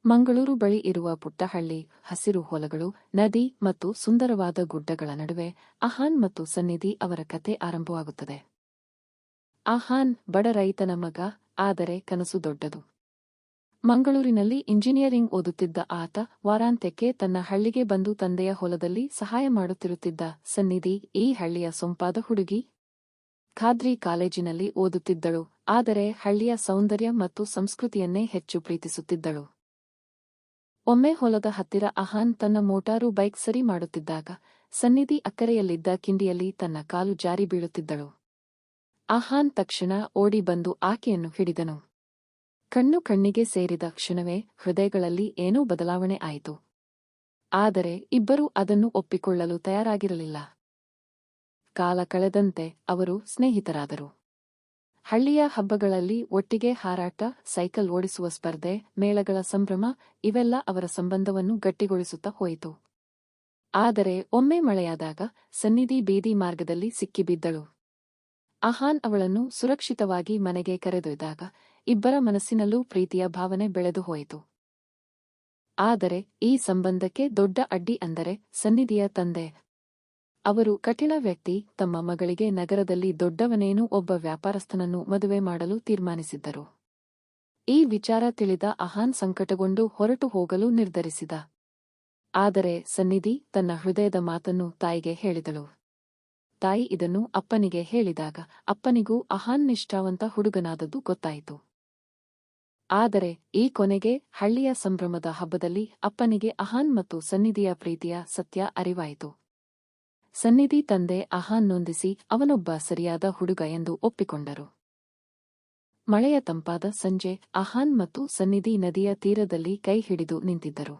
ಮಂಗಳೂರು ಬಳಿ ಇರುವ ಪುಟ್ಟಹಳ್ಳಿ, ಹಸಿರು ಹೊಲಗಳು, ನದಿ ಮತ್ತು ಸುಂದರವಾದ ಗುಡ್ಡಗಳ ನಡುವೆ ಅಹಾನ್ ಮತ್ತು ಸನ್ನಿಧಿ ಅವರ ಕತೆ ಆರಂಭವಾಗುತ್ತದೆ. ಅಹಾನ್ ಬಡ ರೈತನ ಮಗ, ಆದರೆ ಕನಸು ದೊಡ್ಡದು. ಮಂಗಳೂರಿನಲ್ಲಿ ಇಂಜಿನಿಯರಿಂಗ್ ಓದುತ್ತಿದ್ದ ಆತ ವಾರಾಂತ್ಯಕ್ಕೆ ತನ್ನ ಹಳ್ಳಿಗೆ ಬಂದು ತಂದೆಯ ಹೊಲದಲ್ಲಿ ಸಹಾಯ ಮಾಡುತ್ತಿರುತ್ತಿದ್ದ. ಸನ್ನಿಧಿ ಈ ಹಳ್ಳಿಯ ಸೊಂಪಾದ ಹುಡುಗಿ. ಖಾದ್ರಿ ಕಾಲೇಜಿನಲ್ಲಿ ಓದುತ್ತಿದ್ದಳು, ಆದರೆ ಹಳ್ಳಿಯ ಸೌಂದರ್ಯ ಮತ್ತು ಸಂಸ್ಕೃತಿಯನ್ನೇ ಹೆಚ್ಚು ಪ್ರೀತಿಸುತ್ತಿದ್ದಳು. ಒಮ್ಮೆ ಹೊಲದ ಹತ್ತಿರ ಅಹಾನ್ ತನ್ನ ಮೋಟಾರು ಬೈಕ್ ಸರಿ ಮಾಡುತ್ತಿದ್ದಾಗ ಸನ್ನಿಧಿ ಅಕ್ಕರೆಯಲ್ಲಿದ್ದ ಕಿಂಡಿಯಲ್ಲಿ ತನ್ನ ಕಾಲು ಜಾರಿ ಬೀಳುತ್ತಿದ್ದಳು. ಅಹಾನ್ ತಕ್ಷಣ ಓಡಿ ಬಂದು ಆಕೆಯನ್ನು ಹಿಡಿದನು. ಕಣ್ಣು ಕಣ್ಣಿಗೆ ಸೇರಿದ ಕ್ಷಣವೇ ಹೃದಯಗಳಲ್ಲಿ ಏನೋ ಬದಲಾವಣೆ ಆಯಿತು. ಆದರೆ ಇಬ್ಬರೂ ಅದನ್ನು ಒಪ್ಪಿಕೊಳ್ಳಲು ತಯಾರಾಗಿರಲಿಲ್ಲ. ಕಾಲ ಕಳೆದಂತೆ ಅವರು ಸ್ನೇಹಿತರಾದರು. ಹಳ್ಳಿಯ ಹಬ್ಬಗಳಲ್ಲಿ ಒಟ್ಟಿಗೆ ಹಾರಾಟ, ಸೈಕಲ್ ಓಡಿಸುವ ಸ್ಪರ್ಧೆ, ಮೇಳಗಳ ಸಂಭ್ರಮ ಇವೆಲ್ಲ ಅವರ ಸಂಬಂಧವನ್ನು ಗಟ್ಟಿಗೊಳಿಸುತ್ತಾ ಹೋಯಿತು. ಆದರೆ ಒಮ್ಮೆ ಮಳೆಯಾದಾಗ ಸನ್ನಿಧಿ ಬೀದಿ ಮಾರ್ಗದಲ್ಲಿ ಸಿಕ್ಕಿಬಿದ್ದಳು. ಅಹಾನ್ ಅವಳನ್ನು ಸುರಕ್ಷಿತವಾಗಿ ಮನೆಗೆ ಕರೆದೊಯ್ದಾಗ ಇಬ್ಬರ ಮನಸ್ಸಿನಲ್ಲೂ ಪ್ರೀತಿಯ ಭಾವನೆ ಬೆಳೆದು ಹೋಯಿತು. ಆದರೆ ಈ ಸಂಬಂಧಕ್ಕೆ ದೊಡ್ಡ ಅಡ್ಡಿ ಅಂದರೆ ಸನ್ನಿಧಿಯ ತಂದೆ. ಅವರು ಕಠಿಣ ವ್ಯಕ್ತಿ. ತಮ್ಮ ಮಗಳಿಗೆ ನಗರದಲ್ಲಿ ದೊಡ್ಡವನೇನೂ ಒಬ್ಬ ವ್ಯಾಪಾರಸ್ಥನನ್ನು ಮದುವೆ ಮಾಡಲು ತೀರ್ಮಾನಿಸಿದ್ದರು. ಈ ವಿಚಾರ ತಿಳಿದ ಅಹಾನ್ ಸಂಕಟಗೊಂಡು ಹೊರಟು ಹೋಗಲು ನಿರ್ಧರಿಸಿದ. ಆದರೆ ಸನ್ನಿಧಿ ತನ್ನ ಹೃದಯದ ಮಾತನ್ನು ತಾಯಿಗೆ ಹೇಳಿದಳು. ತಾಯಿ ಇದನ್ನು ಅಪ್ಪನಿಗೆ ಹೇಳಿದಾಗ ಅಪ್ಪನಿಗೂ ಅಹಾನ್ ನಿಷ್ಠಾವಂತ ಹುಡುಗನಾದದ್ದು ಗೊತ್ತಾಯಿತು. ಆದರೆ ಈ ಕೊನೆಗೆ ಹಳ್ಳಿಯ ಸಂಭ್ರಮದ ಹಬ್ಬದಲ್ಲಿ ಅಪ್ಪನಿಗೆ ಅಹಾನ್ ಮತ್ತು ಸನ್ನಿಧಿಯ ಪ್ರೀತಿಯ ಸತ್ಯ ಅರಿವಾಯಿತು. ಸನ್ನಿಧಿ ತಂದೆ ಅಹಾನ್ ನೊಂದಿಸಿ ಅವನೊಬ್ಬ ಸರಿಯಾದ ಹುಡುಗ ಎಂದು ಒಪ್ಪಿಕೊಂಡರು. ಮಳೆಯ ತಂಪಾದ ಸಂಜೆ ಅಹಾನ್ ಮತ್ತು ಸನ್ನಿಧಿ ನದಿಯ ತೀರದಲ್ಲಿ ಕೈ ಹಿಡಿದು ನಿಂತಿದ್ದರು.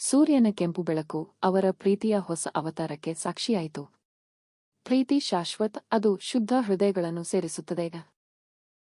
ಸೂರ್ಯನ ಕೆಂಪು ಬೆಳಕು ಅವರ ಪ್ರೀತಿಯ ಹೊಸ ಅವತಾರಕ್ಕೆ ಸಾಕ್ಷಿಯಾಯಿತು. ಪ್ರೀತಿ ಶಾಶ್ವತ, ಅದು ಶುದ್ಧ ಹೃದಯಗಳನ್ನು ಸೇರಿಸುತ್ತದೆ.